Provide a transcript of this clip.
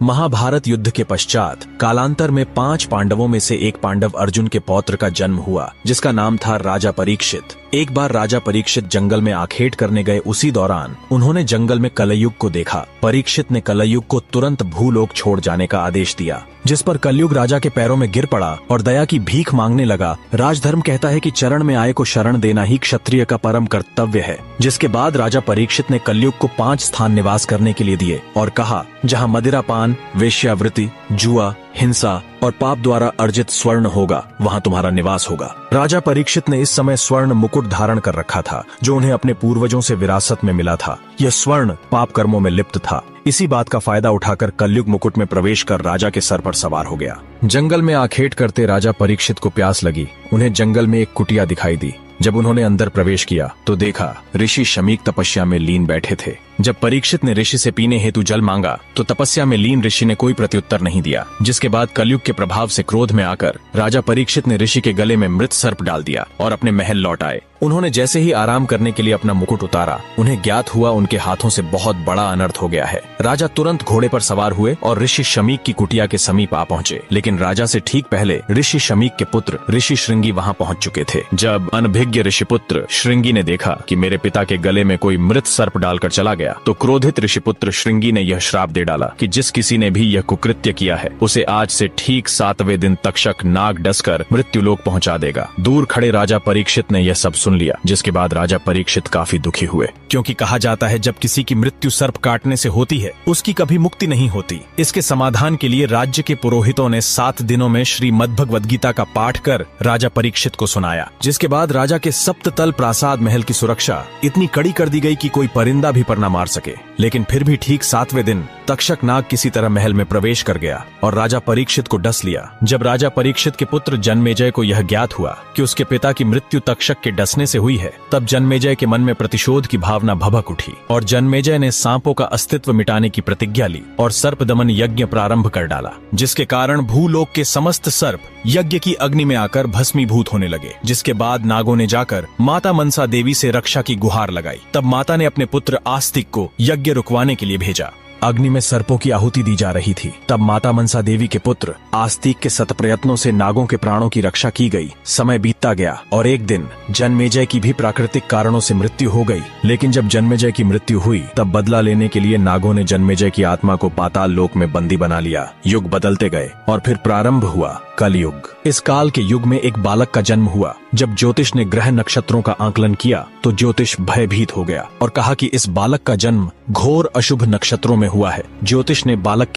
महाभारत युद्ध के पश्चात कालांतर में 5 पांडवों में से एक पांडव अर्जुन के पौत्र का जन्म हुआ, जिसका नाम था राजा परीक्षित। एक बार राजा परीक्षित जंगल में आखेट करने गए, उसी दौरान उन्होंने जंगल में कलयुग को देखा। परीक्षित ने कलयुग को तुरंत भूलोक छोड़ जाने का आदेश दिया, जिस पर कलयुग राजा के पैरों में गिर पड़ा और दया की भीख मांगने लगा। राजधर्म कहता है कि चरण में आए को शरण देना ही क्षत्रिय का परम कर्तव्य है। जिसके बाद राजा परीक्षित ने कलयुग को 5 स्थान निवास करने के लिए दिए और कहा, जहाँ मदिरापान, वेश्यावृत्ति, जुआ, हिंसा और पाप द्वारा अर्जित स्वर्ण होगा, वहाँ तुम्हारा निवास होगा। राजा परीक्षित ने इस समय स्वर्ण मुकुट धारण कर रखा था, जो उन्हें अपने पूर्वजों से विरासत में मिला था। यह स्वर्ण पाप कर्मों में लिप्त था। इसी बात का फायदा उठाकर कलयुग मुकुट में प्रवेश कर राजा के सर पर सवार हो गया। जंगल में आखेट करते राजा परीक्षित को प्यास लगी। उन्हें जंगल में एक कुटिया दिखाई दी। जब उन्होंने अंदर प्रवेश किया तो देखा ऋषि शमीक तपस्या में लीन बैठे थे। जब परीक्षित ने ऋषि से पीने हेतु जल मांगा तो तपस्या में लीन ऋषि ने कोई प्रत्युत्तर नहीं दिया। जिसके बाद कलयुग के प्रभाव से क्रोध में आकर राजा परीक्षित ने ऋषि के गले में मृत सर्प डाल दिया और अपने महल लौट आए। उन्होंने जैसे ही आराम करने के लिए अपना मुकुट उतारा, उन्हें ज्ञात हुआ उनके हाथों से बहुत बड़ा अनर्थ हो गया है। राजा तुरंत घोड़े पर सवार हुए और ऋषि शमीक की कुटिया के समीप आ पहुंचे। लेकिन राजा से ठीक पहले ऋषि शमीक के पुत्र ऋषि श्रृंगी वहां पहुंच चुके थे। जब अनभिज्ञ ऋषिपुत्र श्रृंगी ने देखा कि मेरे पिता के गले में कोई मृत सर्प डालकर चला गया, तो क्रोधित ऋषिपुत्र श्रृंगी ने यह श्राप दे डाला कि जिस किसी ने भी यह कुकृत्य किया है, उसे आज से ठीक 7वें दिन तक्षक नाग डसकर मृत्युलोक पहुंचा देगा। दूर खड़े राजा परीक्षित ने यह सब सुन लिया, जिसके बाद राजा परीक्षित काफी दुखी हुए, क्योंकि कहा जाता है जब किसी की मृत्यु सर्प काटने से होती है, उसकी कभी मुक्ति नहीं होती। इसके समाधान के लिए राज्य के पुरोहितों ने 7 दिनों में श्रीमद् भगवद गीता का पाठ कर राजा परीक्षित को सुनाया। जिसके बाद राजा के सप्ततल प्रासाद महल की सुरक्षा इतनी कड़ी कर दी गई कि कोई परिंदा भी पर न मार सके। लेकिन फिर भी ठीक 7वें दिन तक्षक नाग किसी तरह महल में प्रवेश कर गया और राजा परीक्षित को डस लिया। जब राजा परीक्षित के पुत्र जन्मेजय को यह ज्ञात हुआ कि उसके पिता की मृत्यु तक्षक के डसने से हुई है, तब जन्मेजय के मन में प्रतिशोध की भावना भभक उठी और जन्मेजय ने सांपों का अस्तित्व मिटाने की प्रतिज्ञा ली और सर्प दमन यज्ञ प्रारंभ कर डाला। जिसके कारण भूलोक के समस्त सर्प यज्ञ की अग्नि में आकर भस्मीभूत होने लगे। जिसके बाद नागों ने जाकर माता मनसा देवी से रक्षा की गुहार लगाई। तब माता ने अपने पुत्र आस्तिक को यज्ञ रुकवाने के लिए भेजा। अग्नि में सर्पों की आहुति दी जा रही थी। तब माता मनसा देवी के पुत्र आस्तिक के सत प्रयत्नों से नागों के प्राणों की रक्षा की गई। समय बीतता गया और एक दिन जन्मेजय की भी प्राकृतिक कारणों से मृत्यु हो गई। लेकिन जब जन्मेजय की मृत्यु हुई, तब बदला लेने के लिए नागों ने जन्मेजय की आत्मा को पाताल लोक में बंदी बना लिया। युग बदलते गए और फिर प्रारंभ हुआ कलयुग। इस काल के युग में एक बालक का जन्म हुआ। जब ज्योतिष ने ग्रह नक्षत्रों का आकलन किया तो ज्योतिष भयभीत हो गया और कहा कि इस बालक का जन्म घोर अशुभ नक्षत्रों में हुआ है। ज्योतिष ने बालक